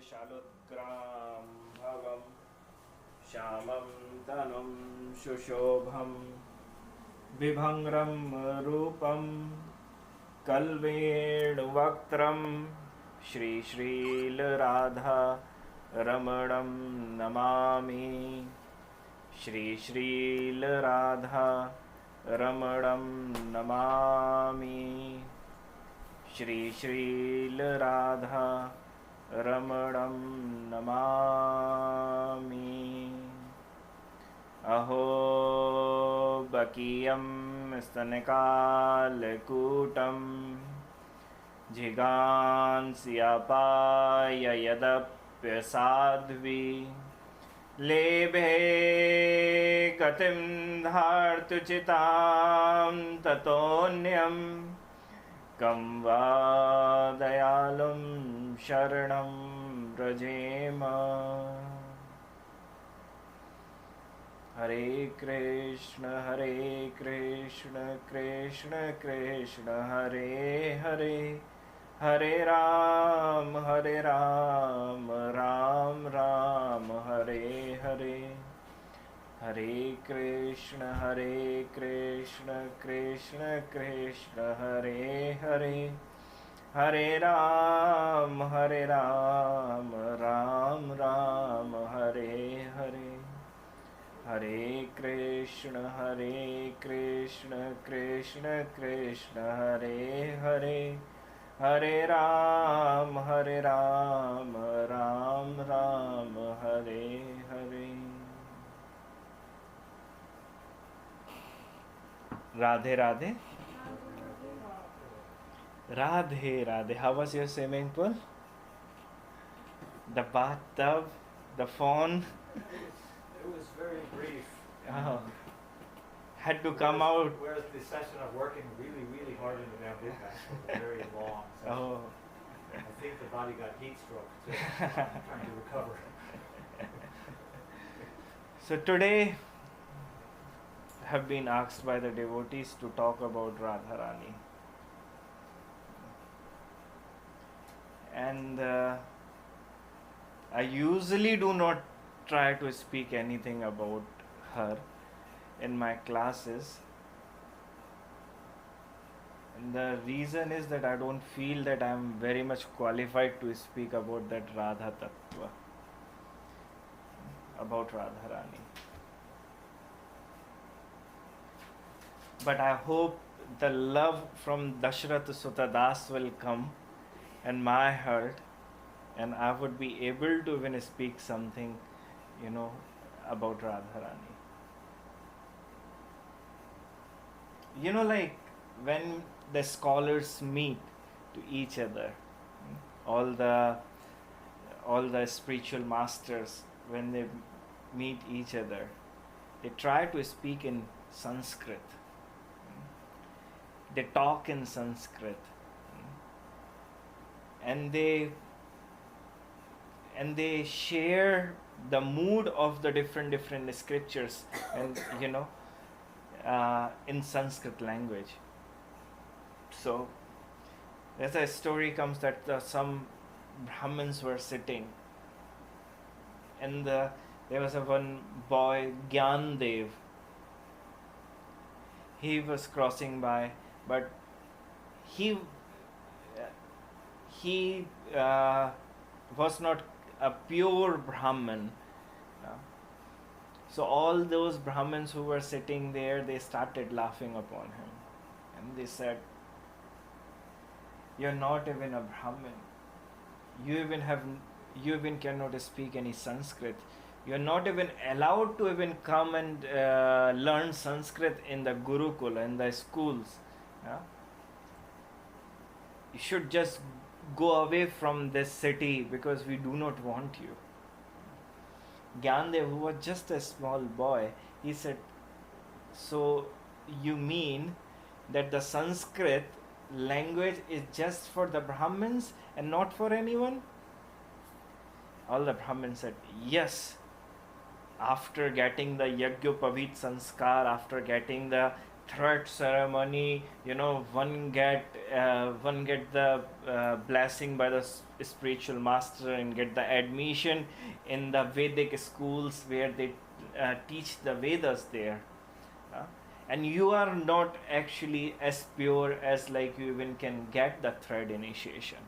शालोत्ग्रां भवं श्यामं तनुं सुशोभं विभङ्ग्रं रूपं कल्वेणुवक्त्रं श्रीश्रीलराधा रमणं नमामि। श्रीश्रीलराधा रमणं नमामि। श्रीश्रीलराधा रमणं नमामि। अहो बकीयं स्तनकालकूटं जिगांस्यापाय यदप्यसाध्वी लेभे कतिं धार्तुचितां ततोऽन्यं कं वा दयालुं शरणं व्रजेम। हरे कृष्ण कृष्ण कृष्ण हरे हरे, हरे राम राम राम हरे हरे। हरे कृष्ण कृष्ण कृष्ण हरे हरे, हरे राम राम राम हरे हरे। हरे कृष्ण कृष्ण कृष्ण हरे हरे, हरे Ram Ram Ram Hare Hare. Radhe Radhe, Radhe Radhe. How was your swimming pool? The bathtub, the phone? It was very brief. Oh. Had to come out. Whereas the session of working really hard in the damn business was very long session. Oh. I think the body got heat stroke too. Trying to recover. So today have been asked by the devotees to talk about Radharani. And I usually do not try to speak anything about her in my classes. And the reason is that I don't feel that I am very much qualified to speak about that Radha Tattva, about Radharani. But I hope the love from Dashrath Sutadas will come in my heart, and I would be able to even speak something, about Radharani. Like when the scholars meet to each other, all the spiritual masters, when they meet each other, they try to speak in Sanskrit. They talk in Sanskrit, and they share the mood of the different scriptures, and in Sanskrit language. So there's a story comes that some Brahmins were sitting, and there was one boy, Gyandev. He was crossing by, but he was not a pure Brahmin. So all those Brahmins who were sitting there, they started laughing upon him, and they said, "You're not even a Brahmin. You even cannot speak any Sanskrit. You're not even allowed to even come and learn Sanskrit in the Gurukula, in the schools. You should just go away from this city because we do not want you." Gyandev, who was just a small boy, he said, "So you mean that the Sanskrit language is just for the Brahmins and not for anyone?" All the Brahmins said, "Yes. After getting the Yagyopavit Sanskar, after getting the thread ceremony, one get the blessing by the spiritual master and get the admission in the Vedic schools where they teach the Vedas there. uh, and you are not actually as pure as like you even can get the thread initiation.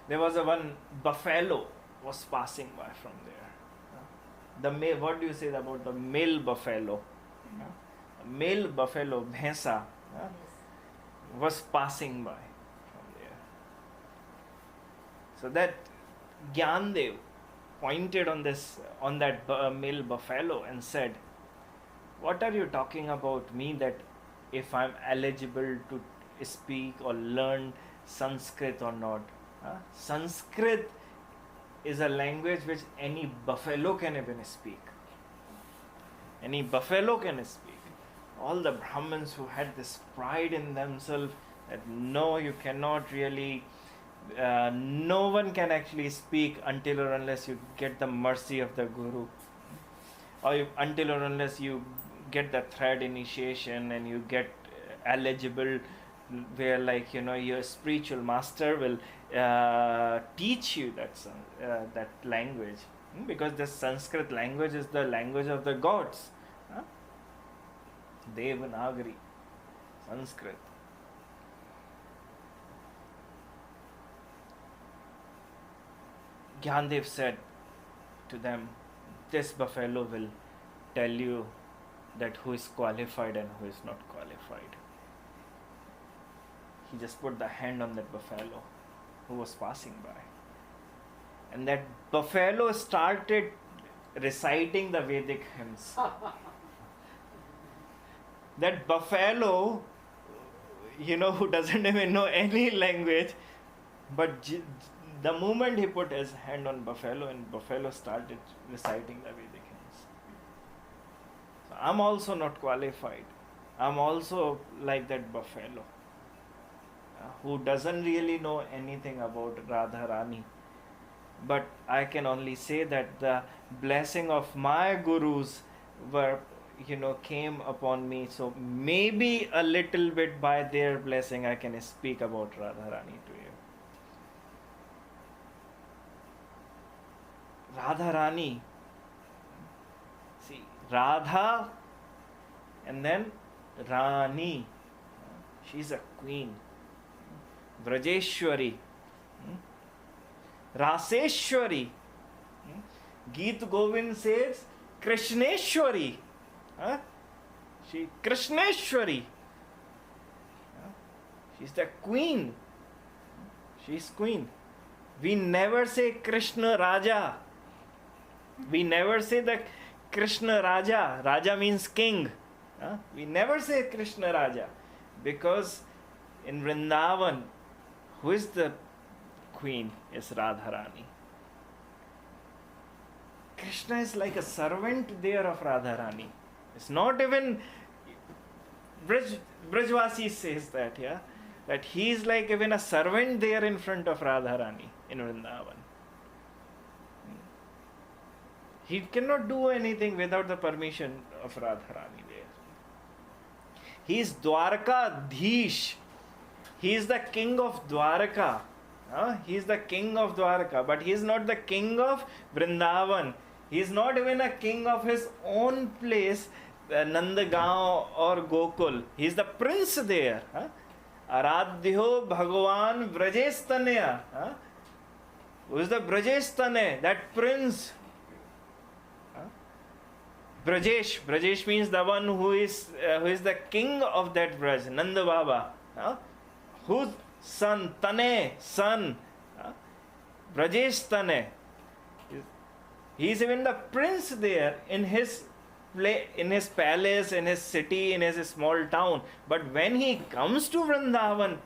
There was a one buffalo was passing by from there. What do you say about the male buffalo? Male buffalo, bhensa, was passing by from there. So that Gyandev pointed on that male buffalo and said, "What are you talking about me that if I'm eligible to speak or learn Sanskrit or not? Sanskrit is a language which any buffalo can even speak. Any buffalo can speak." All the Brahmins who had this pride in themselves that no, you cannot really, no one can actually speak until or unless you get the mercy of the Guru, or until or unless you get the thread initiation and you get eligible, where like your spiritual master will teach you that language, because the Sanskrit language is the language of the gods. Devanagari, Sanskrit. Gyandev said to them, "This buffalo will tell you that who is qualified and who is not qualified." He just put the hand on that buffalo who was passing by. And that buffalo started reciting the Vedic hymns. That buffalo, who doesn't even know any language, but the moment he put his hand on buffalo, and buffalo started reciting the Vedic hymns. So I'm also not qualified. I'm also like that buffalo, who doesn't really know anything about Radharani. But I can only say that the blessing of my gurus came upon me. So maybe a little bit by their blessing I can speak about Radharani to you. Radharani. See, Radha and then Rani. She's a queen. Vrajeshwari. Raseshwari. Geet Govind says Krishneshwari. She Krishneshwari. She's the queen. She's queen. We never say Krishna Raja. We never say that Krishna Raja. Raja means king. We never say Krishna Raja, because in Vrindavan, who is the queen is Radharani. Krishna is like a servant there of Radharani. It's not even Brajvasi says that, that he is like even a servant there in front of Radharani in Vrindavan. He cannot do anything without the permission of Radharani there. He is Dwarkadhish. He is the king of Dwarka. He is the king of Dwarka, but he is not the king of Vrindavan. He is not even a king of his own place, Nandagaon or Gokul. He is the prince there. Aradhyo Bhagavan Vrajestanaya. Who is the Brajestane? That prince. Brajesh. Brajesh means the one who is the king of that Braj, Nanda Baba. Whose son? Tane, son. Brajesh Tane. He is even the prince there in his palace, in his city, in his small town. But when he comes to Vrindavan,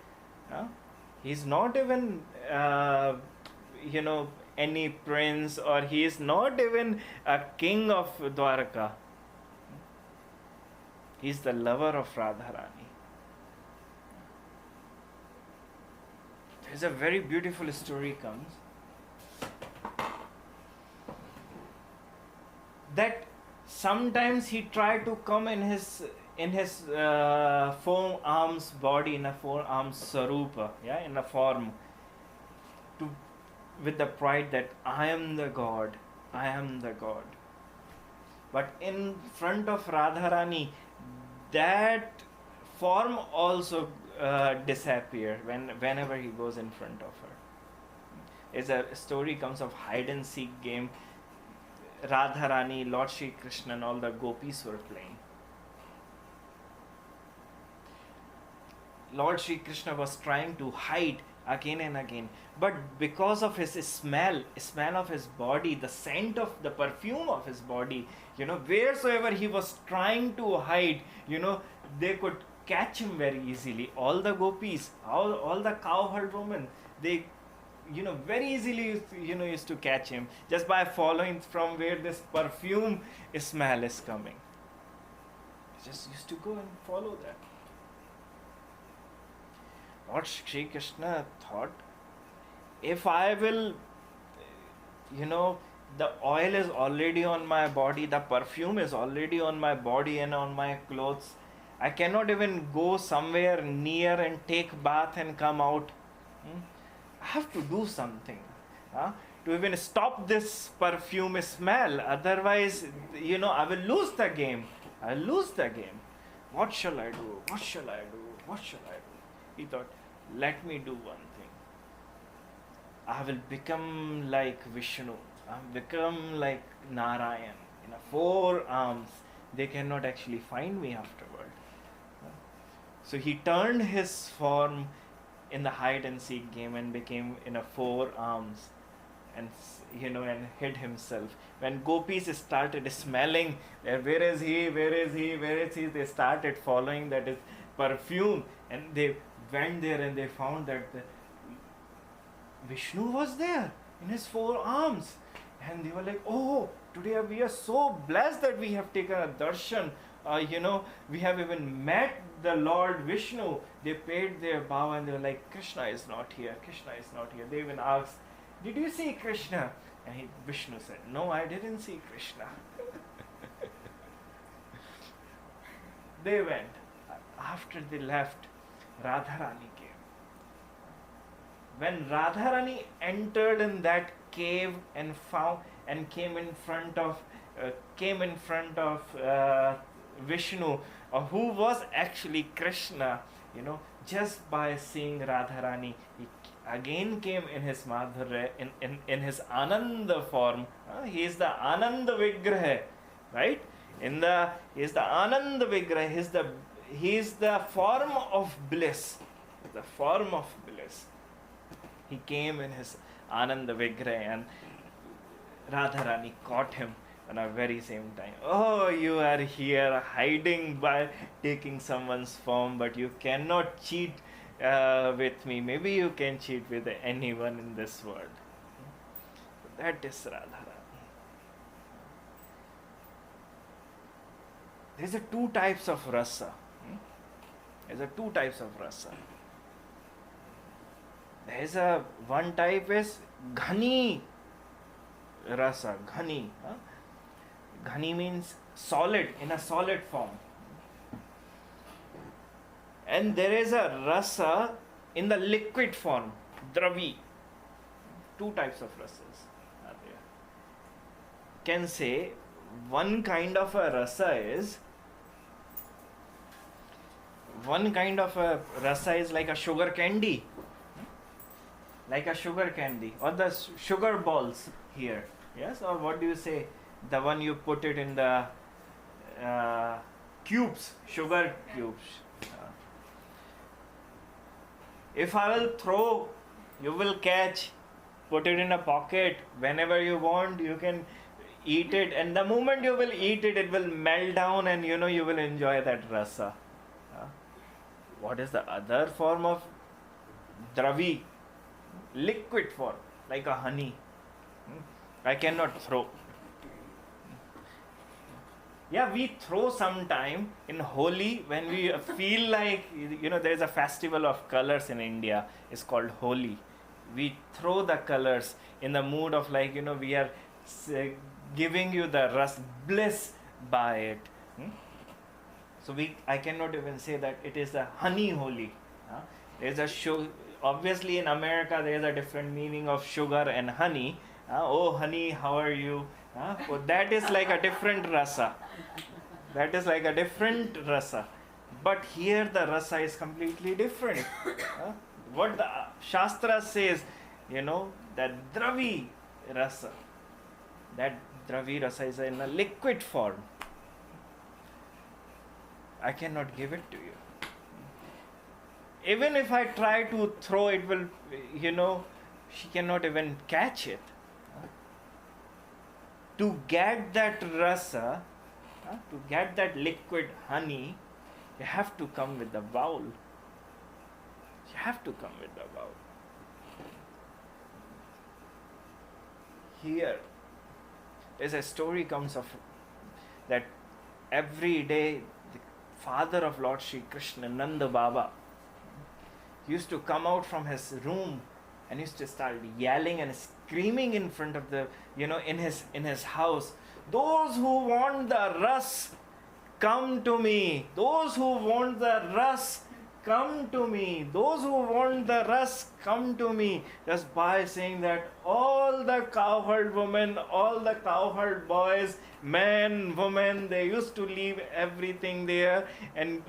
he is not even any prince, or he is not even a king of Dwarka. He is the lover of Radharani. There's a very beautiful story comes that Sometimes he tried to come in his four arms body, in a four arms sarupa, yeah, in a form, to with the pride that I am the God, I am the God. But in front of Radharani, that form also disappear whenever he goes in front of her. Is a story comes of hide and seek game. Radharani, Lord Shri Krishna, and all the gopis were playing. Lord Shri Krishna was trying to hide again and again, but because of his smell of his body, the scent of the perfume of his body, wheresoever he was trying to hide, they could catch him very easily. All the gopis, all the cowherd women, they very easily used to catch him just by following from where this perfume smell is coming. Just used to go and follow that. Lord Shri Krishna thought, if I will, the oil is already on my body, the perfume is already on my body and on my clothes, I cannot even go somewhere near and take bath and come out. I have to do something to even stop this perfume smell. Otherwise, I will lose the game. I will lose the game. What shall I do? What shall I do? What shall I do? He thought, let me do one thing. I will become like Vishnu. I will become like Narayan. In a four arms, they cannot actually find me afterward. So he turned his form in the hide and seek game and became in a four arms, and and hid himself. When gopis started smelling, where is he, where is he, where is he, they started following that is perfume, and they went there and they found that Vishnu was there in his four arms, and they were like, oh, today we are so blessed that we have taken a darshan. We have even met the Lord Vishnu. They paid their bow and they were like, Krishna is not here, Krishna is not here. They even asked, did you see Krishna? And Vishnu said, no, I didn't see Krishna. They went. After they left, Radharani came. When Radharani entered in that cave and came in front of Vishnu, who was actually Krishna, just by seeing Radharani, he again came in his Madhurya, in his Ananda form. He is the Ananda Vigraha, right? He is the Ananda Vigraha. He is the form of bliss. The form of bliss. He came in his Ananda Vigraha, and Radharani caught him at a very same time. Oh, you are here hiding by taking someone's form, but you cannot cheat with me. Maybe you can cheat with anyone in this world. That is Radharani. There are two types of rasa. There are two types of rasa. There is one type is ghani rasa. Ghani. Ghani means solid, in a solid form. And there is a rasa in the liquid form, dravi. Two types of rasas are there. Can say one kind of a rasa is like a sugar candy. Like a sugar candy, or the sugar balls here. Yes, or what do you say? The one you put it in the cubes, sugar cubes. If I will throw, you will catch, put it in a pocket. Whenever you want, you can eat it. And the moment you will eat it, it will melt down and you will enjoy that rasa. What is the other form of dravi? Liquid form, like a honey. I cannot throw. Yeah, we throw sometime in Holi when we feel like, there is a festival of colors in India. It's called Holi. We throw the colors in the mood of we are giving you the bliss buy it. So I cannot even say that it is a honey holy. There's a obviously in America there is a different meaning of sugar and honey. Oh honey, how are you? So that is like a different rasa. That is like a different rasa. But here the rasa is completely different. What the Shastra says, that Dravi rasa. That Dravi rasa is in a liquid form. I cannot give it to you. Even if I try to throw it, will, she cannot even catch it. To get that rasa, to get that liquid honey, you have to come with the bowl. You have to come with the bowl. Here, there's a story comes of that every day the father of Lord Sri Krishna, Nanda Baba, used to come out from his room and used to start yelling and screaming in front of the, in his house. Those who want the ras, come to me. Those who want the ras, come to me. Those who want the ras, come to me. Just by saying that, all the cowherd women, all the cowherd boys, men, women, they used to leave everything there and,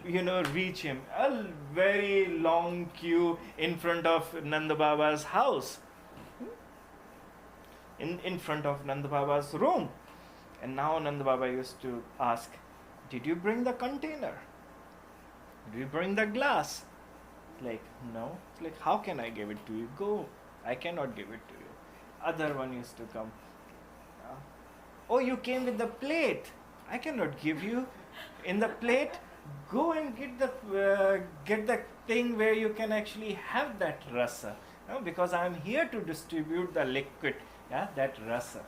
reach him. A very long queue in front of Nanda Baba's house. In front of Nanda Baba's room. And now Nanda Baba used to ask, did you bring the container? Did you bring the glass? Like, no. It's like, how can I give it to you? Go. I cannot give it to you. Other one used to come. Oh, you came with the plate. I cannot give you in the plate. Go and get the thing where you can actually have that rasa. Because I am here to distribute the liquid, that rasa.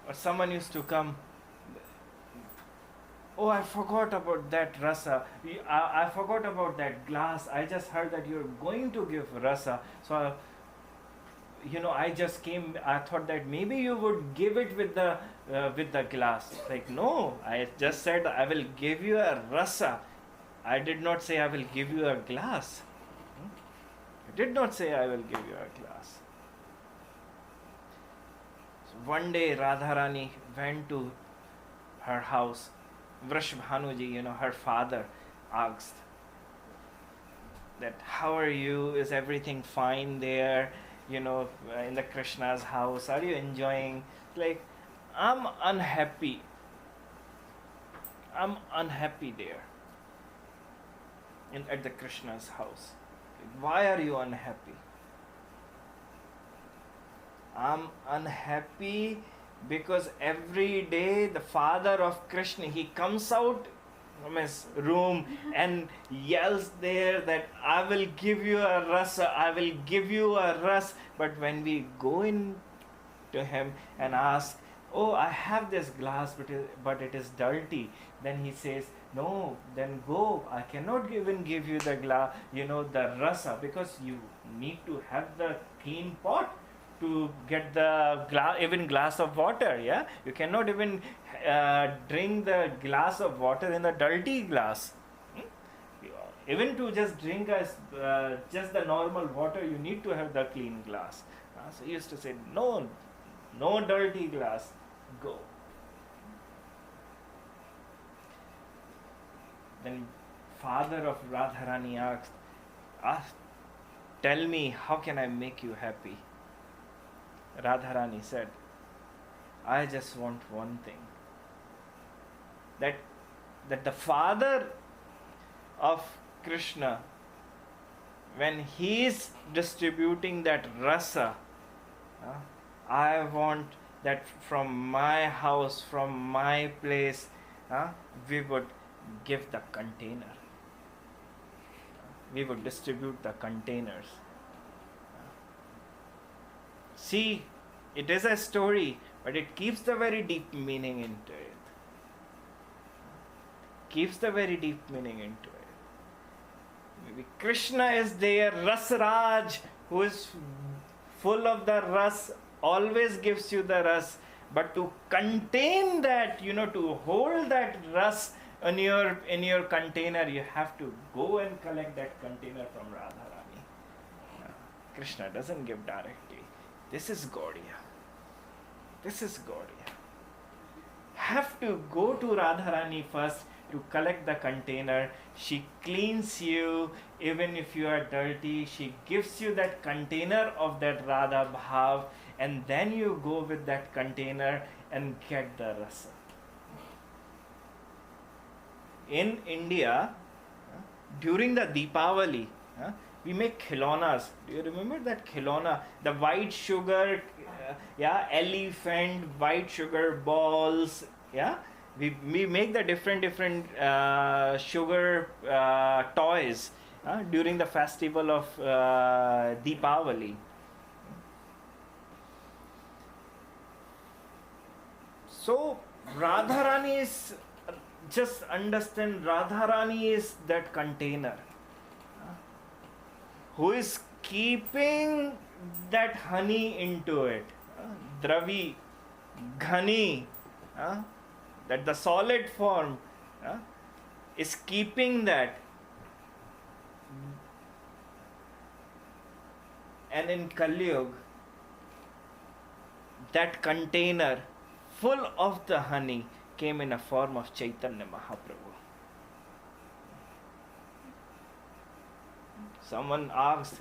Or someone used to come. Oh, I forgot about that rasa. I forgot about that glass. I just heard that you're going to give rasa. So, I just came. I thought that maybe you would give it with the glass. Like, no, I just said I will give you a rasa. I did not say I will give you a glass. I did not say I will give you a glass. So one day Radharani went to her house. Vrashbhanuji, her father, asked that, how are you? Is everything fine there? In the Krishna's house? Are you enjoying? Like, I'm unhappy. I'm unhappy there. At the Krishna's house. Why are you unhappy? I'm unhappy because every day the father of Krishna, he comes out from his room and yells there that I will give you a rasa, I will give you a ras. But when we go in to him and ask, oh, I have this glass, but it is dirty, then he says, no, then go. I cannot even give you the glass, the rasa, because you need to have the clean pot to get the glass of water. You cannot even drink the glass of water in the dirty glass. Even to just drink just the normal water, you need to have the clean glass. So he used to say, no dirty glass, go. Then father of Radharani asked, tell me, how can I make you happy? Radharani said, I just want one thing. That the father of Krishna, when he is distributing that rasa, I want that from my house, from my place, we would give the container. We would distribute the containers. See, it is a story, but it keeps the very deep meaning into it. Keeps the very deep meaning into it. Maybe Krishna is there, Rasraj, who is full of the ras, always gives you the ras, But to contain that, to hold that ras in your container, you have to go and collect that container from Radharani. Krishna doesn't give directly. This is Gaudiya. This is Gaudiya. Have to go to Radharani first to collect the container. She cleans you even if you are dirty. She gives you that container of that Radha Bhav, and then you go with that container and get the rasa. In India, during the Deepavali, we make khilonas. Do you remember that khilona? The white sugar, elephant, white sugar balls, We make the different sugar toys during the festival of Deepavali. So Radharani is, just understand, Radharani is that container who is keeping that honey into it. Dravi, Ghani, that the solid form is keeping that. And in Kali Yuga, that container full of the honey came in a form of Chaitanya Mahaprabhu. Someone asked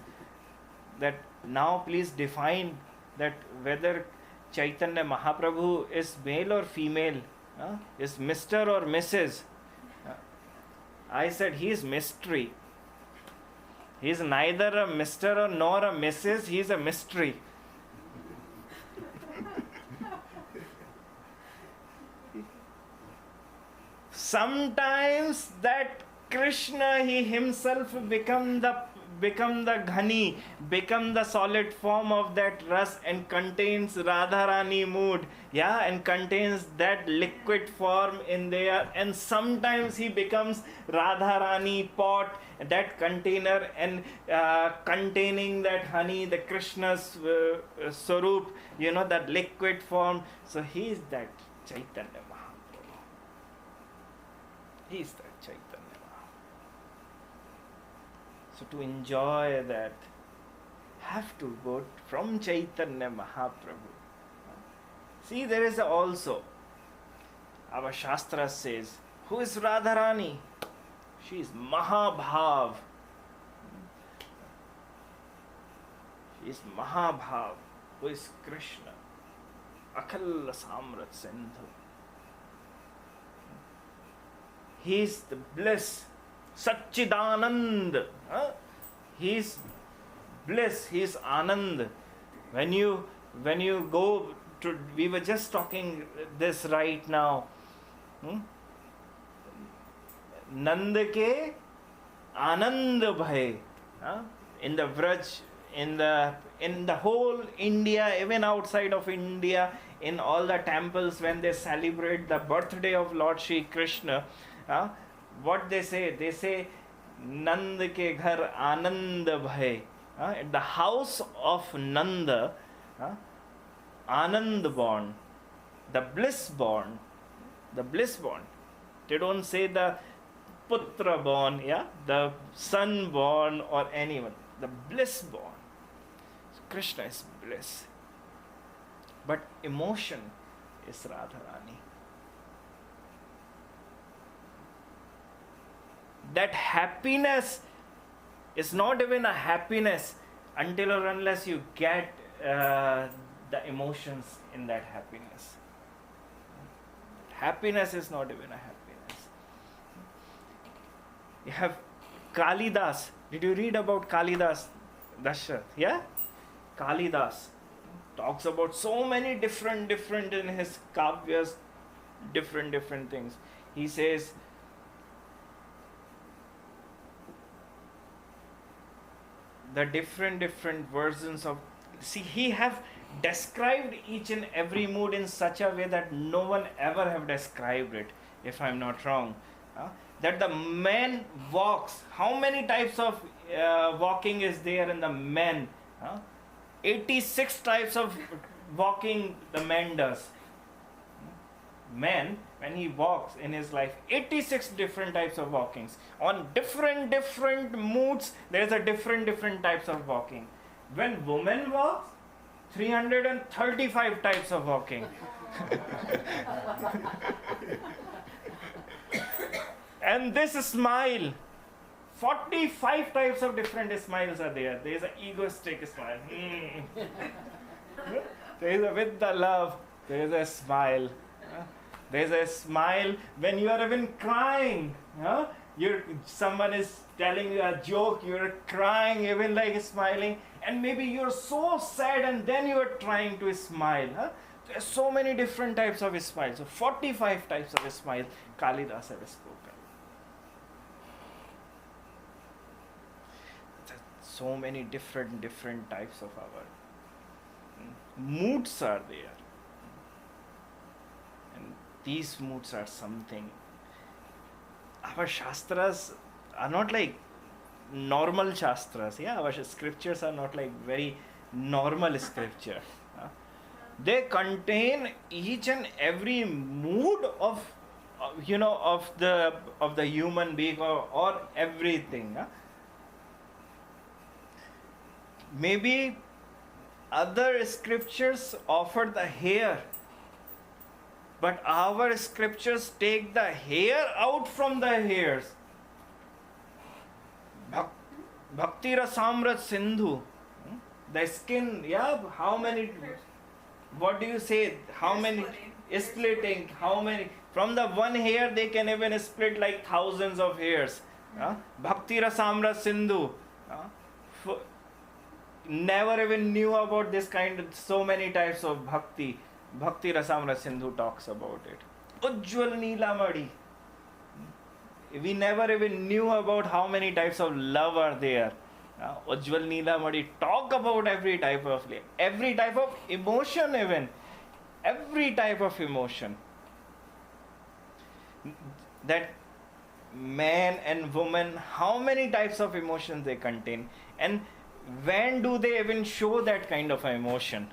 that, now please define that whether Chaitanya Mahaprabhu is male or female, is Mr. or Mrs. I said he is mystery. He is neither a Mr. or nor a Mrs. He is a mystery. Sometimes that Krishna, he himself become the ghani, become the solid form of that ras and contains Radharani mood, and contains that liquid form in there. And sometimes he becomes Radharani pot, that container, and containing that honey, the Krishna's Swarup, that liquid form. So he is that Chaitanya Mahaprabhu. He is that Chaitanya. So to enjoy that, have to go from Chaitanya Mahaprabhu. See, there is also, our Shastra says, who is Radharani? She is Mahabhav. She is Mahabhav, who is Krishna. Akhil Samrat Sindhu. He is the bliss. Satchidanand. He is bliss. He is Anand. When you go to, we were just talking this right now. Nand ke Anand bhai. In the Vraj, in the whole India, even outside of India, in all the temples when they celebrate the birthday of Lord Shri Krishna, what they say, Nand ke ghar Anand bhai. At the house of Nanda, Anand born, the bliss born. They don't say the Putra born, the son born or anyone. The bliss born. So Krishna is bliss. But emotion is Radharani. That happiness is not even a happiness until or unless you get the emotions in that happiness. Happiness is not even a happiness. You have Kalidas. Did you read about Kalidas? Dashrath, Kalidas talks about so many different in his kavyas, different things. He says, the different versions of, he have described each and every mood in such a way that no one ever have described it, if I'm not wrong. That the man walks, how many types of walking is there in the man? 86 types of walking the man does. man, when he walks in his life, 86 different types of walkings. On different moods, there's a different types of walking. When woman walks, 335 types of walking. And this smile, 45 types of different smiles are there. There is an egoistic smile. There is a with the love. There is a smile. There is a smile when you are even crying. Someone is telling you a joke, you are crying, even like smiling, and maybe you are so sad, and then you are trying to smile. There are so many different types of smiles. So 45 types of smiles Kalidas have spoken. So many different types of our moods are there, and these moods are something. Our shastras are not like normal shastras. Our scriptures are not like very normal scripture. They contain each and every mood of the human being or everything. Maybe other scriptures offer the hair, but our scriptures take the hair out from the hairs. Bhakti Rasamrat Sindhu. The skin, how many, what do you say, how many, splitting, how many, from the one hair they can even split like thousands of hairs. Bhakti Rasamrat Sindhu. Never even knew about this kind of so many types of bhakti. Bhakti Rasamrata Sindhu talks about it. Ujjwal Neelamadi. We never even knew about how many types of love are there. Ujjwal Neelamadi talk about every type of emotion, even every type of emotion. That man and woman, how many types of emotions they contain, and when do they even show that kind of emotion?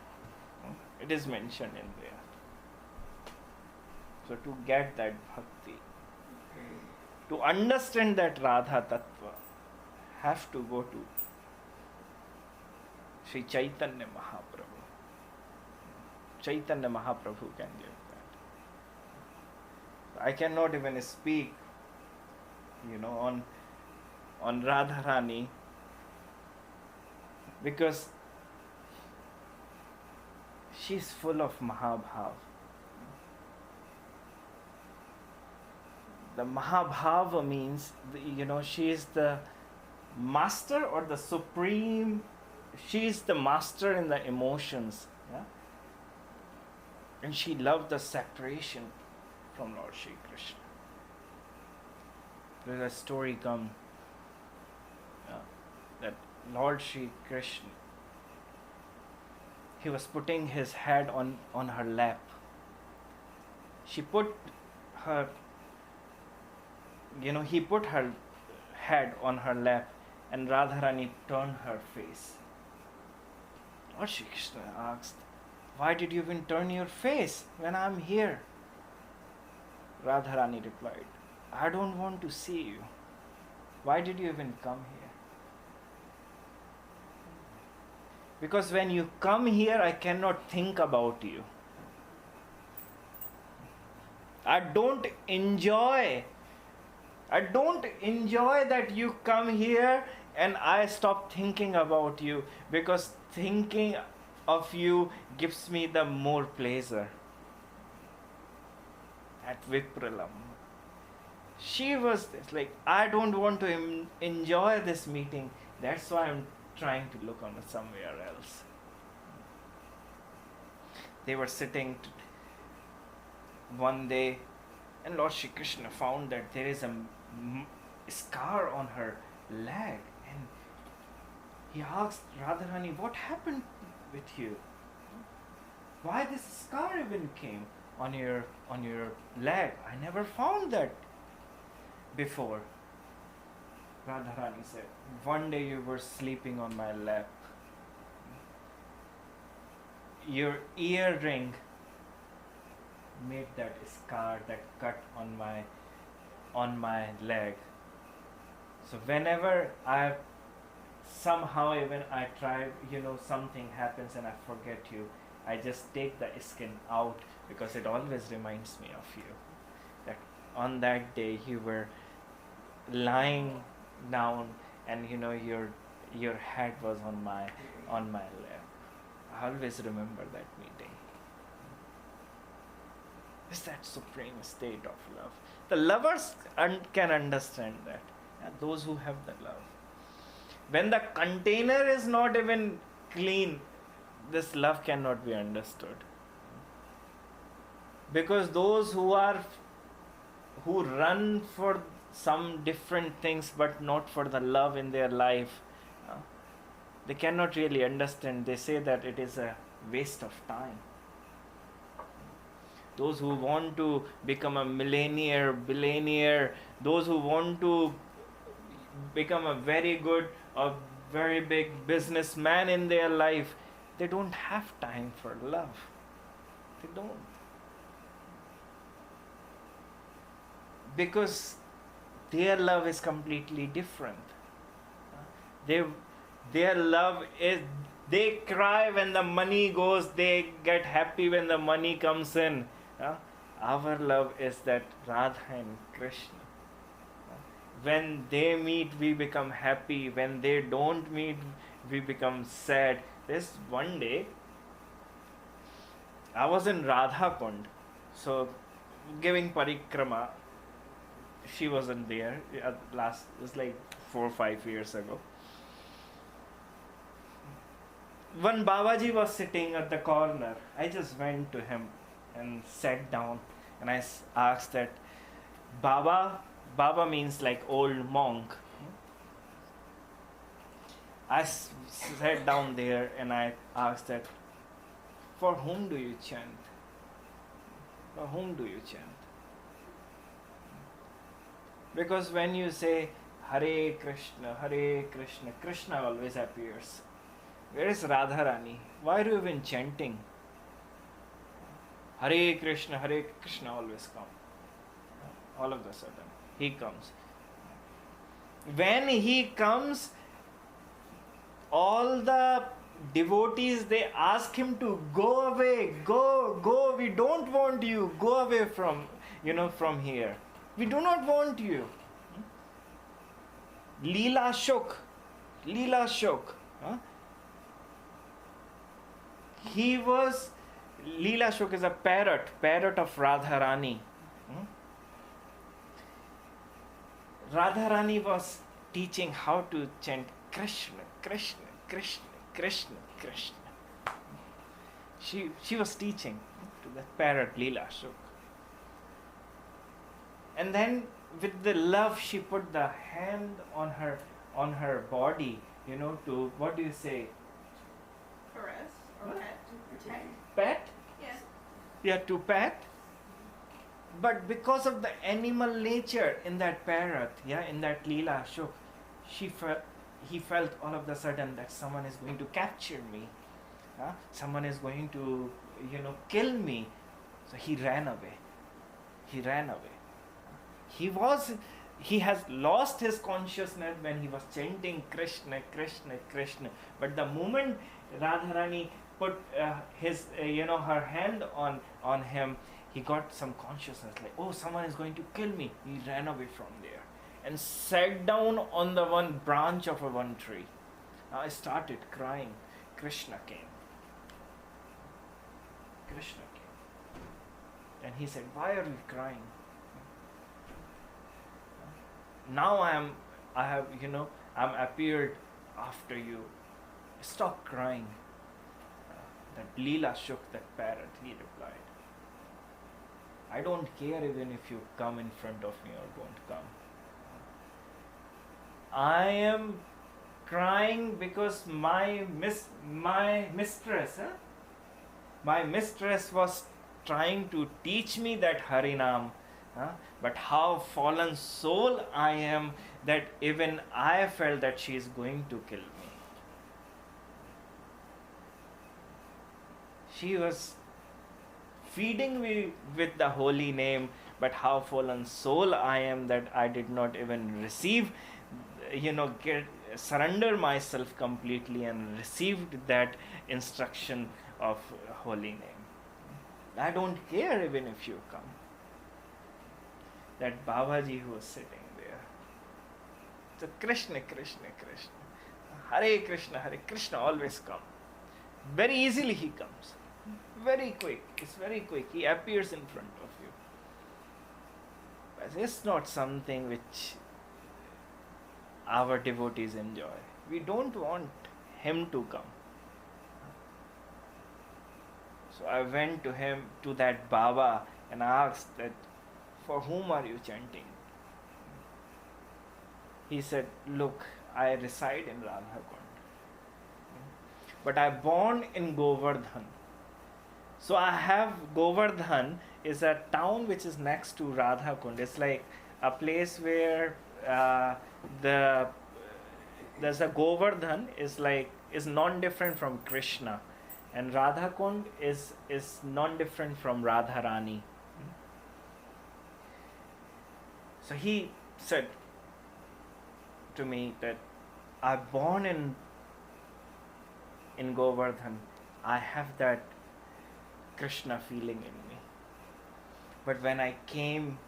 It is mentioned in there. So to get that bhakti, to understand that Radha Tattva, have to go to Sri Chaitanya Mahaprabhu. Chaitanya Mahaprabhu can give that. I cannot even speak, on Radharani, because she's full of Mahabhav. The Mahabhava means, she is the master or the supreme, she is the master in the emotions. And she loved the separation from Lord Shri Krishna. There's a story come that Lord Shri Krishna, he was putting his head on her lap. She put her, he put her head on her lap, and Radharani turned her face. Lord Shri Krishna asked, "Why did you even turn your face when I'm here?" Radharani replied, "I don't want to see you. Why did you even come here? Because when you come here, I cannot think about you. I don't enjoy that you come here and I stop thinking about you, because thinking of you gives me the more pleasure." At Vipralam, she was like, "I don't want to enjoy this meeting. That's why I'm trying to look on somewhere else." They were sitting one day, and Lord Shri Krishna found that there is a scar on her leg, and he asked Radharani, "What happened with you? Why this scar even came on your leg? I never found that before." Radharani said, "One day you were sleeping on my lap. Your earring made that scar, that cut on my leg. So whenever I somehow even I try, something happens and I forget you, I just take the skin out because it always reminds me of you. That on that day you were lying down and your head was on my lap. I always remember that meeting. Is that supreme state of love? The lovers can understand that. Those who have the love. When the container is not even clean, this love cannot be understood. Because those who run for some different things but not for the love in their life, they cannot really understand. They say that it is a waste of time. Those who want to become a millionaire, billionaire, those who want to become a very big businessman in their life, they don't have time for love. They don't. Because their love is completely different. Their love is, they cry when the money goes, they get happy when the money comes in. Our love is that Radha and Krishna. When they meet, we become happy. When they don't meet, we become sad. This one day, I was in Radha Kund, so giving parikrama. She wasn't there. It was like 4 or 5 years ago. When Babaji was sitting at the corner, I just went to him and sat down, and I asked that, Baba means like old monk. I sat down there and I asked that, for whom do you chant? For whom do you chant? Because when you say Hare Krishna, Krishna always appears. Where is Radharani? Why are you even chanting? Hare Krishna always comes. All of a sudden, he comes. When he comes, all the devotees, they ask him to go away, go, we don't want you, go away from here. We do not want you. Leela Shuk. Leela Shuk is a parrot of Radharani. Radharani was teaching how to chant Krishna. She was teaching to the parrot Leela Shuk. And then with the love, she put the hand on her body, to, what do you say? Caress or pet. Pet? Yes. Yeah, to pet. But because of the animal nature in that parrot, in that Leela Shuk, he felt all of a sudden that someone is going to capture me. Someone is going to, kill me. So he ran away. He has lost his consciousness when he was chanting Krishna. But the moment Radharani put her hand on him, he got some consciousness, like, oh, someone is going to kill me. He ran away from there and sat down on the one branch of one tree. I started crying. Krishna came. And he said, why are you crying? Now I'm appeared after you. Stop crying. That Leela shook that parrot, he replied. I don't care even if you come in front of me or don't come. I am crying because my mistress was trying to teach me that Harinam. But how fallen soul I am that even I felt that she is going to kill me. feeding me with the holy name, but how fallen soul I am that I did not even receive, surrender myself completely and received that instruction of holy name. I don't care even if you come. That Babaji who was sitting there. So Krishna, Krishna, Krishna. Hare Krishna always come. Very easily he comes. Very quick. It's very quick. He appears in front of you. But it's not something which our devotees enjoy. We don't want him to come. So I went to him, to that Baba, and asked that, for whom are you chanting? He said, look, I reside in Radhakund, but I born in Govardhan. So I have Govardhan is a town which is next to Radhakund. It's like a place where there's a Govardhan is non-different from Krishna, and Radhakund is non-different from Radharani. So he said to me that I'm born in Govardhan. I have that Krishna feeling in me. But when I came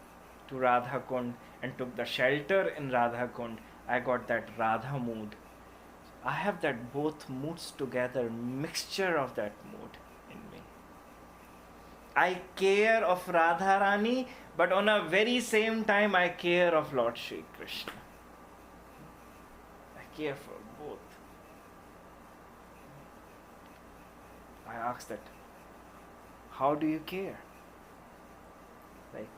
to Radhakund and took the shelter in Radhakund, I got that Radha mood. I have that both moods together, mixture of that mood in me. I care of Radharani, but on a very same time I care of Lord Shri Krishna. I care for both. I asked that, how do you care? Like,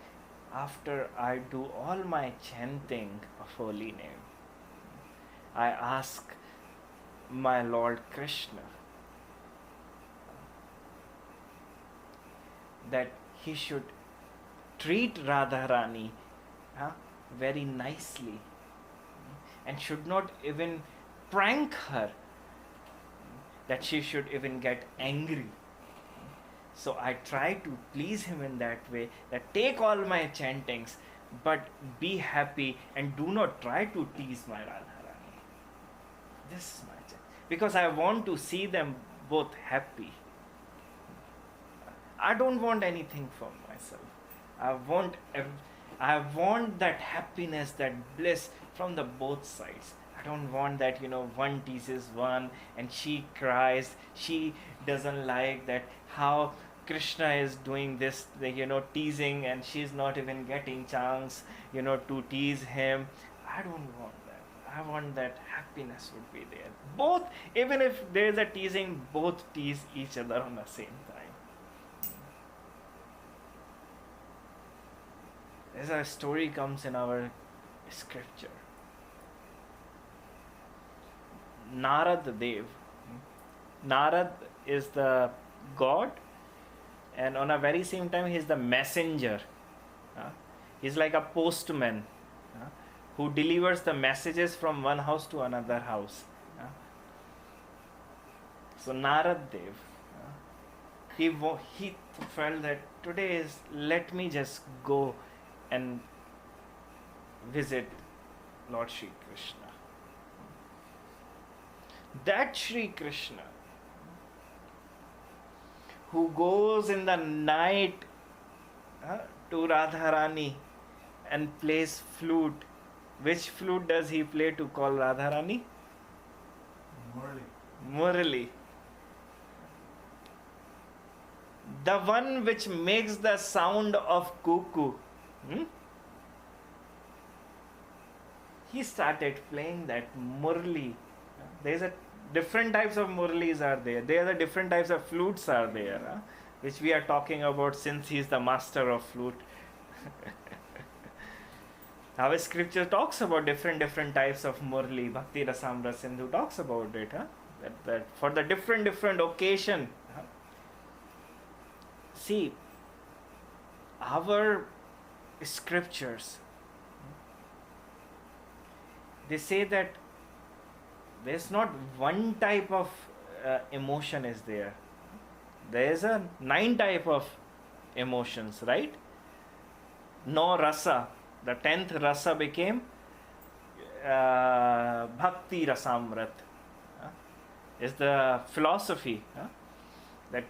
after I do all my chanting of holy name, I ask my Lord Krishna that he should treat Radharani very nicely and should not even prank her, that she should even get angry. So I try to please him in that way, that take all my chantings, but be happy and do not try to tease my Radharani. This is my chant. Because I want to see them both happy. I don't want anything for myself. I want that happiness, that bliss from the both sides. I don't want that, one teases one and she cries. She doesn't like that how Krishna is doing this, teasing, and she's not even getting chance, to tease him. I don't want that. I want that happiness would be there. Both, even if there is a teasing, both tease each other on the same time. There's a story comes in our scripture. Narad Dev. Narad is the god, and on a very same time he is the messenger. He's like a postman who delivers the messages from one house to another house. So Narad Dev, he felt that today is, let me just go and visit Lord Shri Krishna. That Shri Krishna who goes in the night to Radharani and plays flute. Which flute does he play to call Radharani? Murali. The one which makes the sound of cuckoo. He started playing that Murli. There's a different types of Murlis are there. There are different types of flutes are there, which we are talking about since he is the master of flute. Our scripture talks about different types of Murli. Bhakti Rasamrita Sindhu talks about it. That for the different occasion. See, our scriptures, they say that there's not one type of emotion is there. There is a 9 type of emotions, right? No rasa. The 10th rasa became bhakti rasamrit. Is the philosophy. That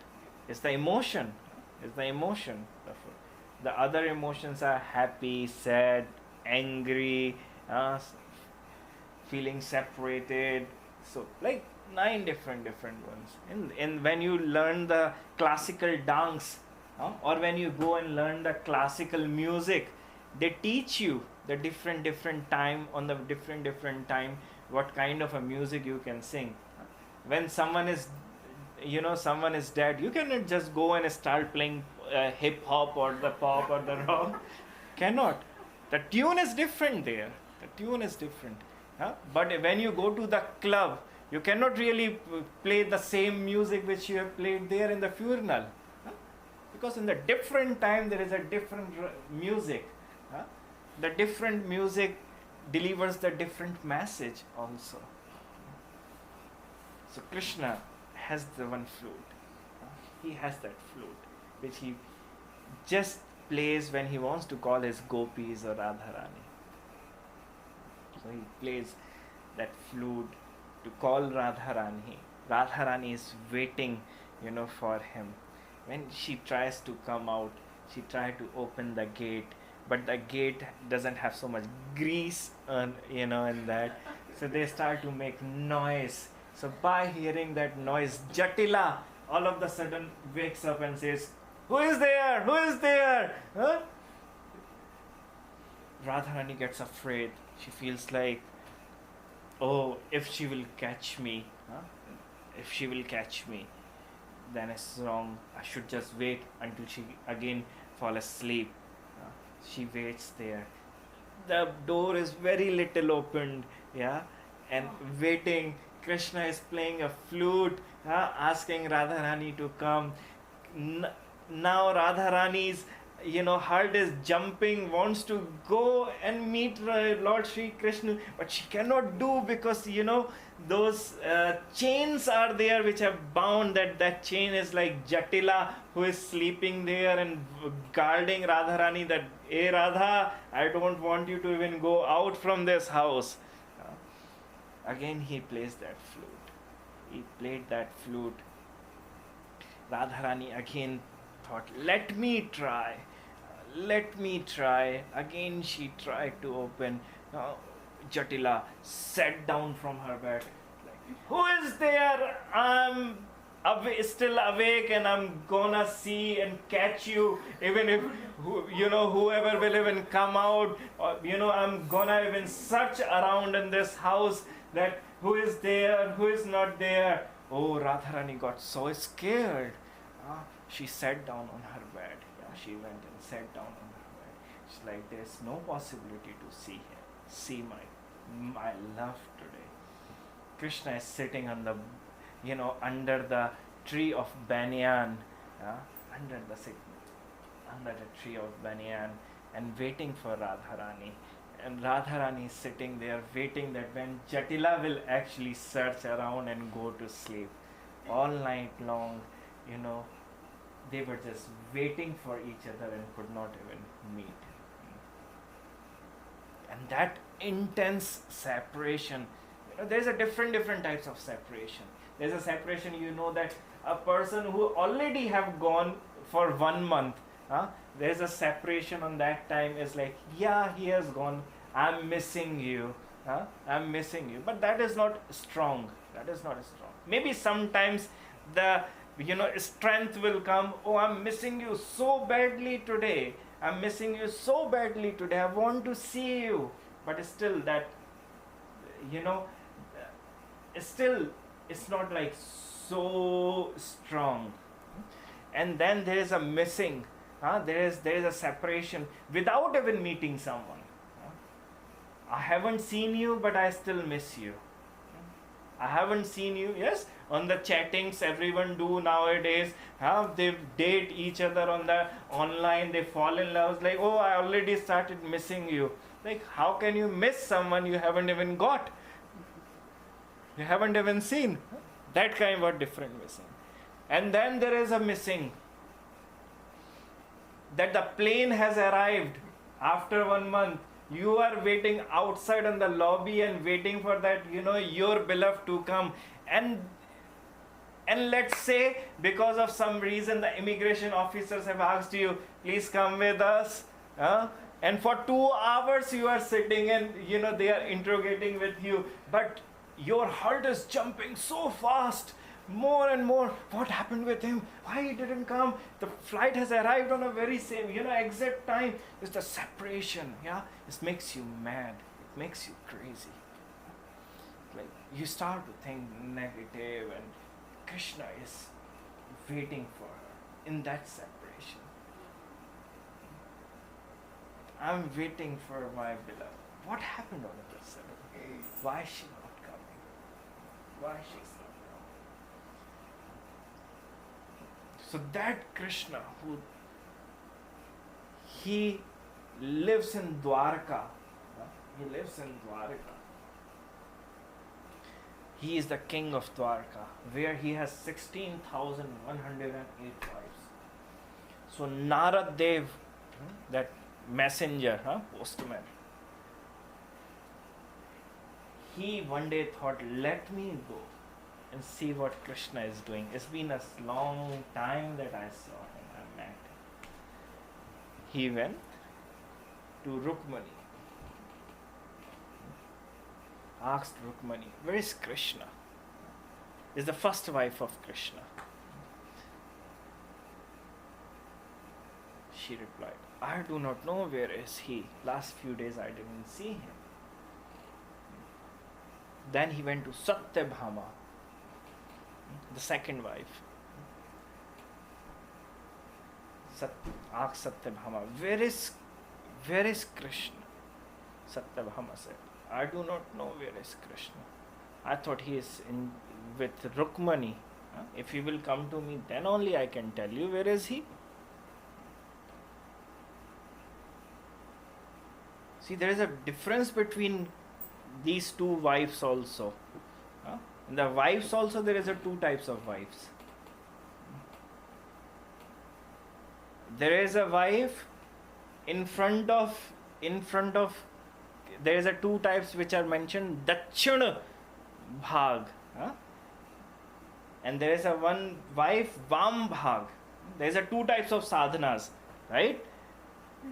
is the emotion. Is the emotion. The other emotions are happy, sad, angry, feeling separated. So like 9 different ones. And when you learn the classical dance, or when you go and learn the classical music, they teach you the different time on the different time what kind of a music you can sing. When someone is dead, you cannot just go and start playing hip hop or the pop or the rock. Cannot. The tune is different there. The tune is different. But when you go to the club, you cannot really play the same music which you have played there in the funeral. Because in the different time there is a different music. The different music delivers the different message also. So Krishna has the one flute. He has that flute which he just plays when he wants to call his gopis or Radharani. So he plays that flute to call Radharani. Radharani is waiting, for him. When she tries to come out, she tries to open the gate, but the gate doesn't have so much grease, in that. So they start to make noise. So by hearing that noise, Jatila all of the sudden wakes up and says, "Who is there? Who is there?" Radharani gets afraid. She feels like, oh, if she will catch me, then it's wrong. I should just wait until she again fall asleep. She waits there. The door is very little opened, and waiting. Krishna is playing a flute, asking Radharani to come. Now Radharani's heart is jumping, wants to go and meet Lord Sri Krishna, but she cannot do because those chains are there which have bound. That chain is like Jatila, who is sleeping there and guarding Radharani, that, "Hey Radha, I don't want you to even go out from this house." Again he plays that flute. He played that flute. Radharani again thought, let me try. Again she tried to open. Jatila sat down from her bed. Like, "Who is there? I'm still awake and I'm gonna see and catch you. Even if, whoever will even come out, or, I'm gonna even search around in this house that who is there, who is not there." Oh, Radharani got so scared. She sat down on her bed. She went and sat down on her bed. She's like, there's no possibility to see him, see my love today. Krishna is sitting on the, under the tree of banyan, under the tree of banyan, and waiting for Radharani. And Radharani is sitting there waiting that when Jatila will actually search around and go to sleep. All night long, they were just waiting for each other and could not even meet. And that intense separation, there's a different types of separation. There's a separation, that a person who already have gone for 1 month, there's a separation on that time is like, he has gone, I'm missing you, but that is not strong. Maybe sometimes the strength will come. Oh, I'm missing you so badly today. I want to see you. But still that, still it's not like so strong. And then there is a missing. There is a separation without even meeting someone. I haven't seen you, but I still miss you. I haven't seen you. Yes, on the chattings everyone do nowadays. They date each other on the online. They fall in love. It's like, oh, I already started missing you. Like, how can you miss someone you haven't even got? You haven't even seen. That kind of different missing. And then there is a missing. that the plane has arrived after 1 month. You are waiting outside on the lobby and waiting for that, your beloved to come. And let's say because of some reason the immigration officers have asked you, please come with us. And for 2 hours you are sitting and they are interrogating with you. But your heart is jumping so fast. More and more. What happened with him? Why he didn't come? The flight has arrived on a very same, exact time. It's the separation. This makes you mad. It makes you crazy. Like you start to think negative, and Krishna is waiting for her in that separation. I'm waiting for my beloved. What happened all of a sudden? Why is she not coming? Why is she not coming? So that Krishna, he lives in Dwarka. He lives in Dwarka. He is the king of Dwarka, where he has 16,108 wives. So Narad Dev, that messenger, postman, he one day thought, let me go and see what Krishna is doing. It's been a long time that I saw him, I met him. He went to Rukmani, asked Rukmani, where is Krishna? Is the first wife of Krishna. She replied, I do not know where is he. Last few days I didn't see him. Then he went to Satyabhama, the second wife. Asked Satyabhama, where is Krishna? Satyabhama said, I do not know where is Krishna. I thought he is with Rukmani. If he will come to me, then only I can tell you where is he. See, there is a difference between these two wives also. In the wives also there is a two types of wives. There is a wife in front of there is a two types which are mentioned, Dachina Bhag, and there is a one wife Vam Bhag. There is a two types of sadhanas, right?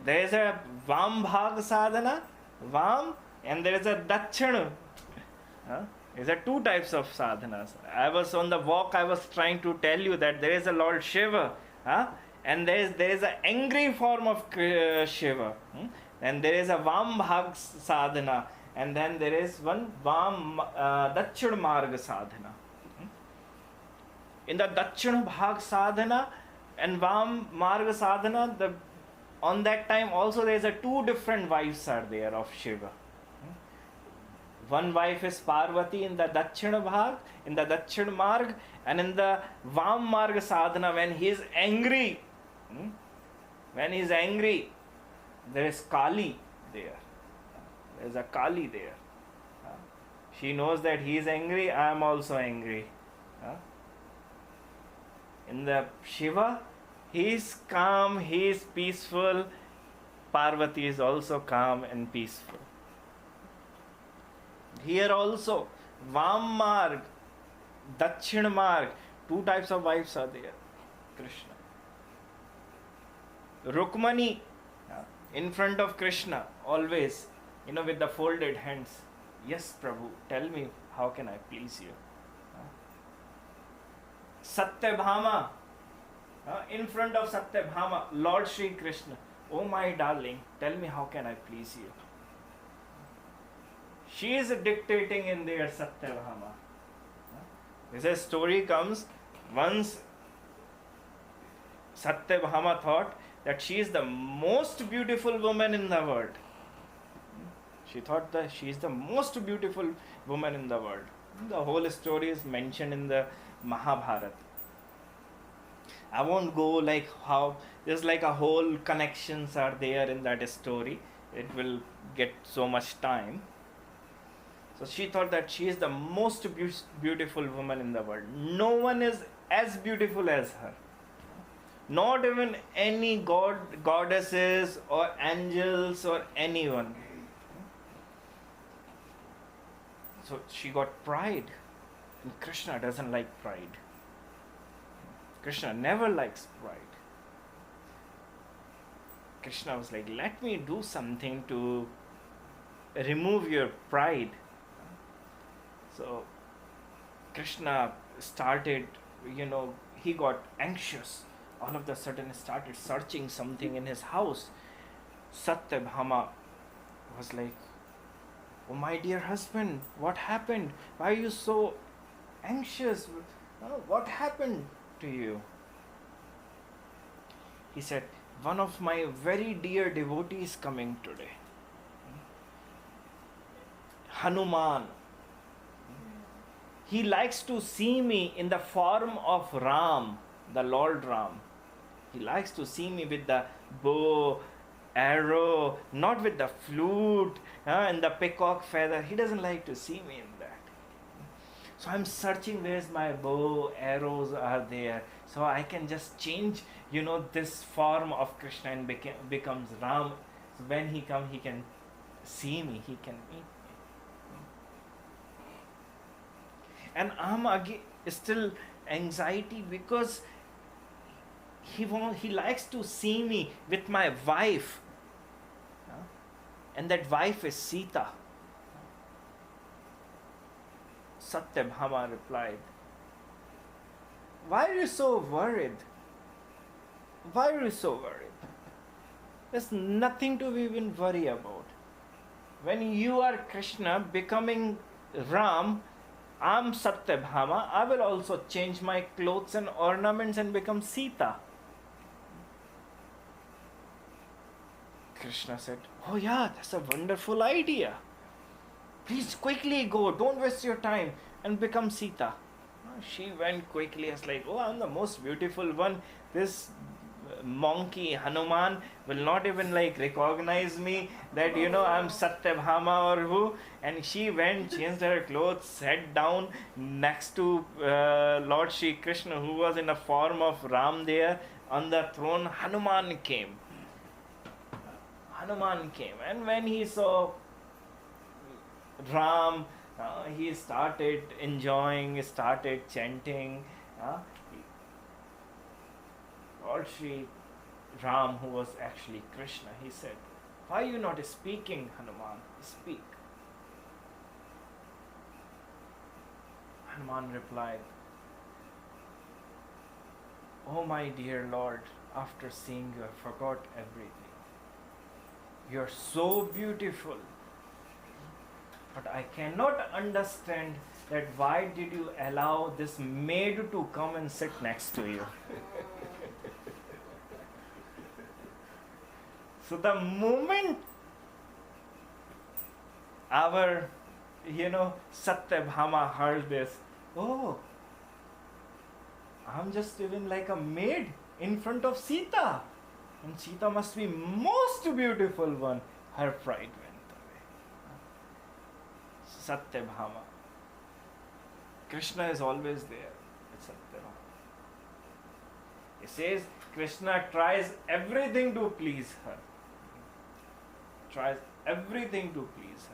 There is a Vam Bhag sadhana, Vam, and there is a Dachina. There are two types of sadhanas. I was on the walk, I was trying to tell you that there is a Lord Shiva, and there is an angry form of Shiva, and there is a Vam Bhag sadhana, and then there is one Vam Dachina Marga sadhana. In the Dachina Bhag sadhana and Vam Marga sadhana, on that time also there is a two different wives are there of Shiva. One wife is Parvati in the Dachina Bhag, in the Dachina Marg, and in the Vam Marga sadhana, when he is angry, there is Kali there. There is a Kali there. She knows that he is angry, I am also angry. In the Shiva, he is calm, he is peaceful. Parvati is also calm and peaceful. Here also, Vam Marg, Dachina Marg, two types of wives are there. Krishna. Rukmani, in front of Krishna, always, with the folded hands. Yes, Prabhu, tell me, how can I please you? Satyabhama, in front of Satyabhama, Lord Shri Krishna. Oh my darling, tell me, how can I please you? She is dictating in there, Satyabhama. This a story comes, once Satyabhama thought that she is the most beautiful woman in the world. She thought that she is the most beautiful woman in the world. The whole story is mentioned in the Mahabharata. I won't go like how, there's like a whole connections are there in that story. It will get so much time. So she thought that she is the most beautiful woman in the world. No one is as beautiful as her. Not even any goddesses or angels or anyone. So she got pride. And Krishna doesn't like pride. Krishna never likes pride. Krishna was like, let me do something to remove your pride. So Krishna started, he got anxious. All of a sudden started searching something in his house. Satyabhama was like, oh my dear husband, what happened? Why are you so anxious? What happened to you? He said, one of my very dear devotees coming today. Hanuman. He likes to see me in the form of Ram, the Lord Ram. He likes to see me with the bow, arrow, not with the flute and the peacock feather. He doesn't like to see me in that. So I'm searching where's my bow, arrows are there. So I can just change, this form of Krishna and becomes Ram. So when he comes, he can see me, he can meet me. And I'm again still anxiety because he likes to see me with my wife. And that wife is Sita. Satyabhama replied, why are you so worried? Why are you so worried? There's nothing to even worry about. When you are Krishna becoming Ram, I'm Satyabhama. I will also change my clothes and ornaments and become Sita. Krishna said, oh yeah, that's a wonderful idea. Please quickly go, don't waste your time and become Sita. She went quickly. I was like, oh, I'm the most beautiful one. This monkey Hanuman will not even recognize me that I'm Satyabhama or who. And she went, changed her clothes, sat down next to Lord Shri Krishna, who was in the form of Ram there on the throne. Hanuman came, and when he saw Ram, he started enjoying, started chanting. Lord Shri Ram, who was actually Krishna, he said, why are you not speaking, Hanuman? Speak. Hanuman replied, oh my dear Lord, after seeing you, I forgot everything. You are so beautiful. But I cannot understand that why did you allow this maid to come and sit next to you? So the moment our, Satyabhama heard this, oh, I'm just even like a maid in front of Sita. And Sita must be most beautiful one. Her pride went away. Satyabhama. Krishna is always there with Satyabhama. He says Krishna tries everything to please her. Tries everything to please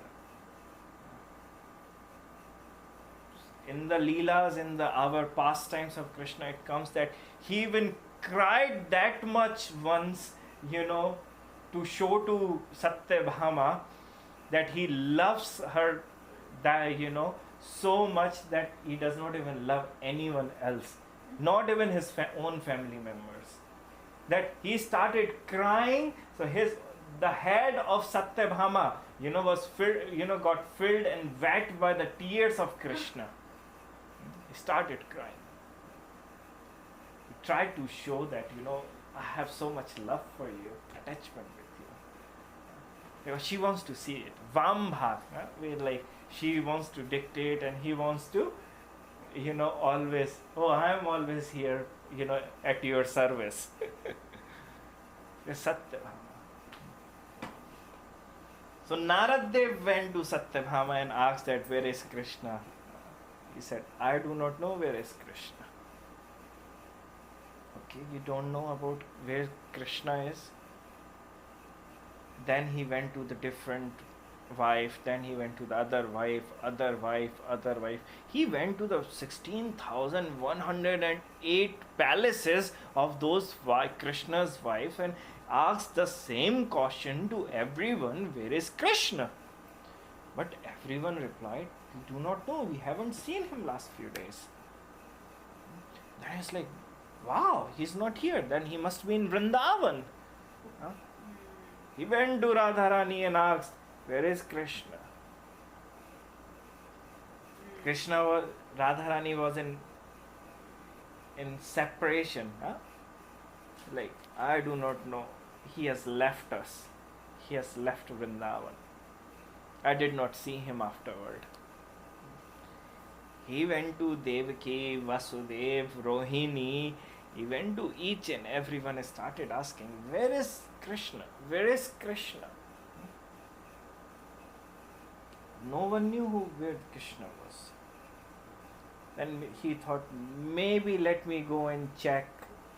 her. In the Leelas, in our pastimes of Krishna, it comes that he even cried that much once, to show to Satyabhama that he loves her, so much that he does not even love anyone else, not even his own family members. That he started crying, so the head of Satyabhama, was filled, got filled and wet by the tears of Krishna. He started crying. He tried to show that, I have so much love for you, attachment with you. Because she wants to see it. Vambha, where she wants to dictate and he wants to, always, oh, I am always here, at your service. Satyabhama. So Narad Dev went to Satyabhama and asked that, where is Krishna? He said, I do not know where is Krishna. Okay, you don't know about where Krishna is? Then he went to the different wife, then he went to the other wife, other wife, other wife. He went to the 16,108 palaces of those Krishna's wife and asked the same question to everyone, where is Krishna? But everyone replied, we do not know, we haven't seen him last few days. Then it's like, wow, he's not here, then he must be in Vrindavan. Huh? He went to Radharani and asked, where is Krishna? Radharani was in separation. Huh? Like, I do not know. He has left us. He has left Vrindavan. I did not see him afterward. He went to Devaki, Vasudev, Rohini. He went to each and everyone and started asking, where is Krishna? Where is Krishna? No one knew where Krishna was. Then he thought, maybe let me go and check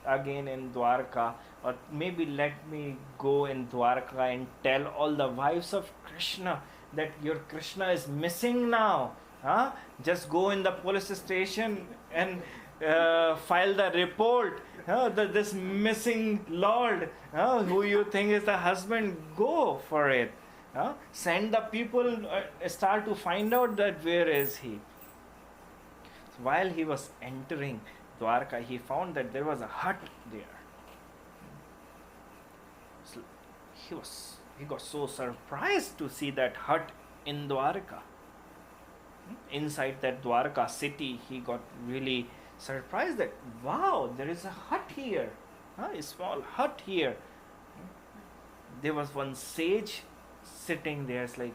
again in Dwarka, or maybe let me go in Dwarka and tell all the wives of Krishna that your Krishna is missing now. Huh? Just go in the police station and file the report. This missing lord, who you think is the husband, go for it. Send the people, start to find out that where is he. So while he was entering Dwarka, he found that there was a hut there. So he got so surprised to see that hut in Dwarka. Inside that Dwarka city, he got really surprised that, wow, there is a hut here, a small hut here. There was one sage sitting there. It's like,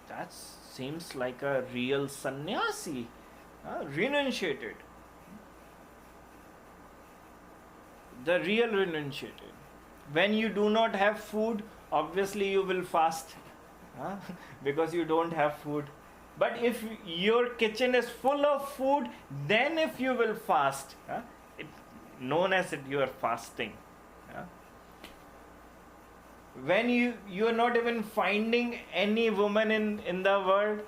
that seems like a real sannyasi, renunciated. The real renunciated. When you do not have food, obviously you will fast, because you don't have food. But if your kitchen is full of food, then if you will fast, known as it, you are fasting. When you are not even finding any woman in the world,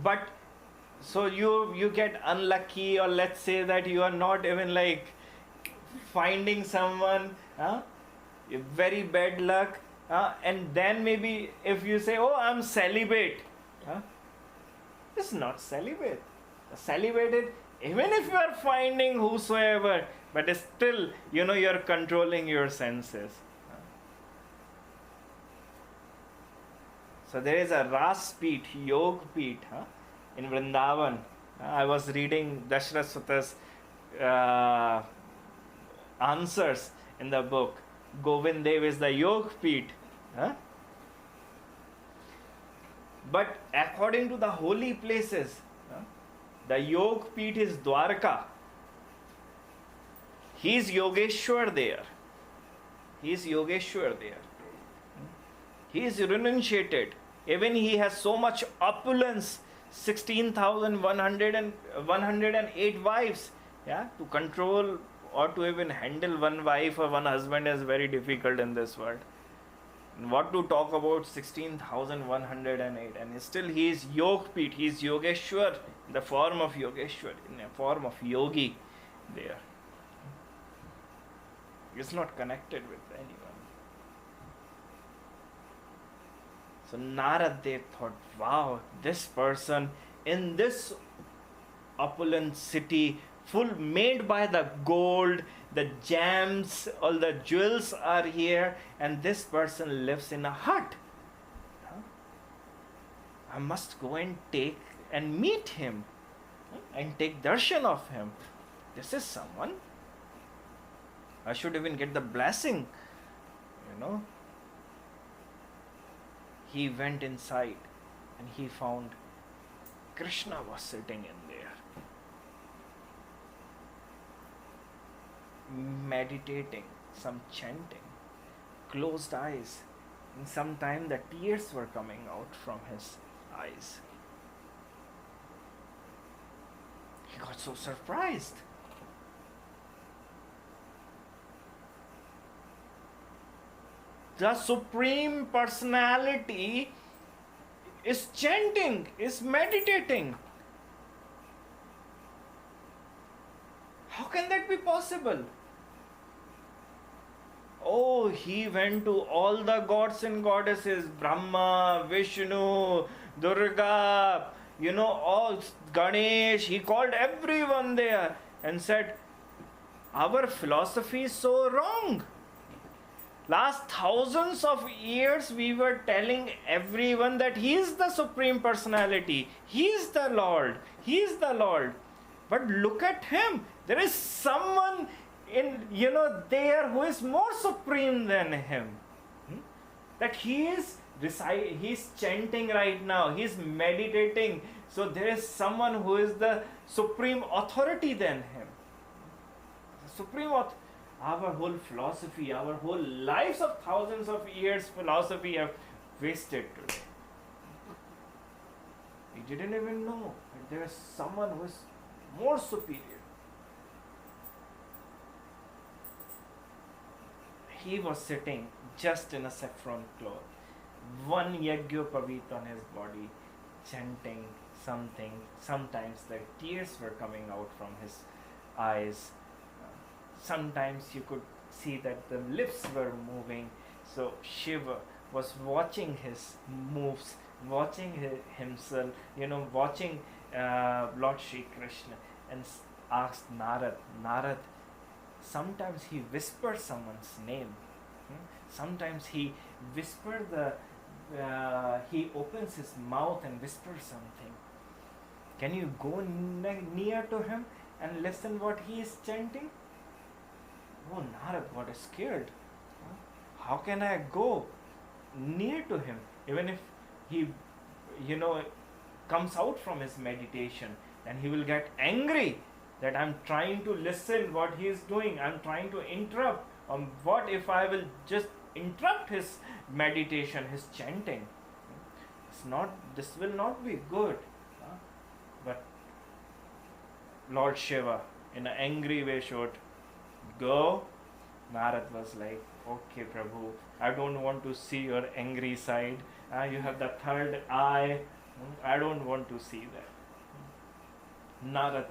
but so you get unlucky, or let's say that you are not even like finding someone, very bad luck. And then maybe if you say, oh, I'm celibate, it's not celibate. Celibated, even if you are finding whosoever, but still, you're controlling your senses. So there is a Ras Peeth, Yog Peeth, in Vrindavan. I was reading Dashrath Suta's answers in the book. Govind Dev is the Yog Peeth. But according to the holy places, the Yog Peeth is Dwarka. He is Yogeshwar there. He is Yogeshwar there. He is renunciated. Even he has so much opulence, 16,108 wives. To control or to even handle one wife or one husband is very difficult in this world. And what to talk about 16,108? And still he is Yog Peeth, he is Yogeshwar, in the form of Yogeshwar, in the form of Yogi there. He is not connected with anyone. So Narad Dev thought, wow, this person in this opulent city, full made by the gold, the gems, all the jewels are here, and this person lives in a hut. I must go and meet him and take darshan of him. This is someone. I should even get the blessing, He went inside and he found Krishna was sitting in there, meditating, some chanting, closed eyes, and sometime the tears were coming out from his eyes. He got so surprised. the Supreme Personality is chanting, is meditating. How can that be possible? Oh, he went to all the gods and goddesses, Brahma, Vishnu, Durga, all Ganesh. He called everyone there and said, our philosophy is so wrong. Last thousands of years we were telling everyone that He is the Supreme Personality. He is the Lord. He is the Lord. But look at Him. There is someone there who is more supreme than Him. That He is chanting right now. He is meditating. So there is someone who is the supreme authority than Him. The supreme authority. Our whole philosophy, our whole lives of thousands of years philosophy have wasted today. We didn't even know that there is someone who is more superior. He was sitting just in a saffron cloth, one Yagyopavit on his body, chanting something. Sometimes the tears were coming out from his eyes. Sometimes you could see that the lips were moving. So Shiva was watching his moves, watching himself, watching Lord Shri Krishna, and asked Narad, sometimes he whispered someone's name. Sometimes he whispered he opens his mouth and whispers something. Can you go near to him and listen what he is chanting? Oh, Narad got scared. How can I go near to him? Even if he, comes out from his meditation, and he will get angry that I'm trying to listen what he is doing. I'm trying to interrupt. What if I will just interrupt his meditation, his chanting? This will not be good. But Lord Shiva, in an angry way, showed, go. Narad was like, okay, Prabhu, I don't want to see your angry side. You have the third eye. I don't want to see that. Narad,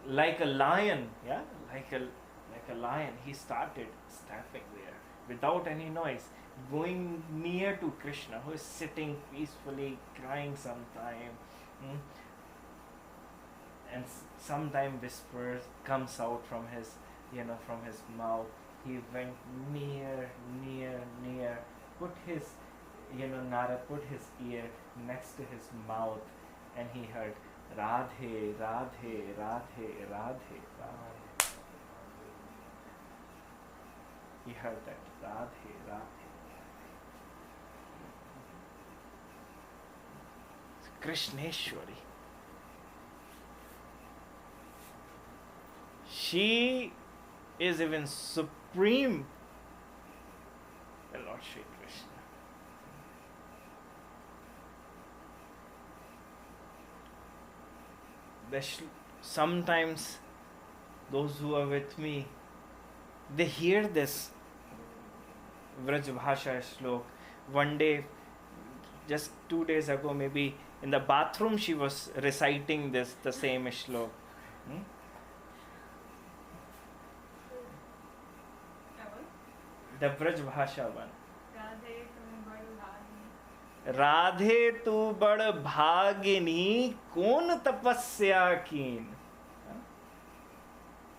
like a lion, like a lion, he started stepping there without any noise, going near to Krishna, who is sitting peacefully, crying sometime. And sometime whispers comes out from his mouth. He went near, put his, Narad put his ear next to his mouth, and he heard Radhe, Radhe, Radhe, Radhe, Radhe. He heard that Radhe, Radhe. Krishneshwari. She is even supreme than Lord Shri Krishna. Sometimes those who are with me, they hear this Vraj Bhasha Shlok. One day, just 2 days ago, maybe in the bathroom, she was reciting the same Shlok. The Vraj Bhasha one. Radhe तू बड़ भागिनी कौन तपस्या कीन,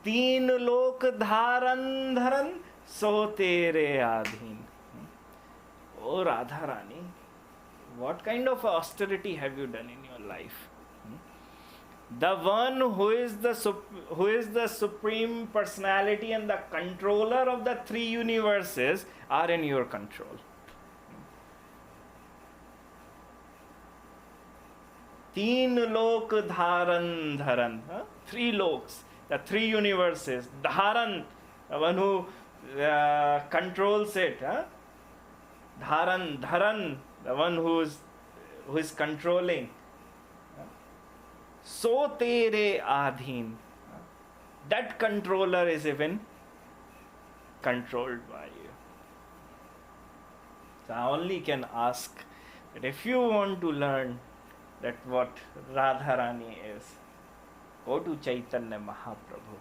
तीन लोक धारन धरन सो तेरे आधीन. Oh Radha Rani, what kind of austerity have you done in your life? The one who is the Supreme Personality and the controller of the three universes are in your control. Teen lok dharan dharan. Three loks, the three universes. Dharan, the one who controls it. Dharan, dharan, the one who is controlling. So tere adhin. That controller is even controlled by you. So I only can ask that if you want to learn that what Radharani is, go to Chaitanya Mahaprabhu.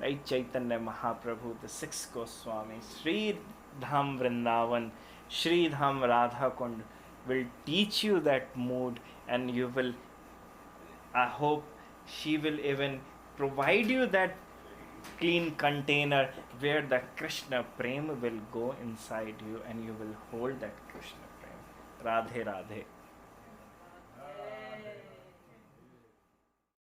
Right, Chaitanya Mahaprabhu, the six Goswamis, Sri Dham Vrindavan, Sri Dham Radha Kund will teach you that mood, and you will, I hope she will even provide you that clean container where the Krishna Prem will go inside you and you will hold that Krishna Prem. Radhe Radhe.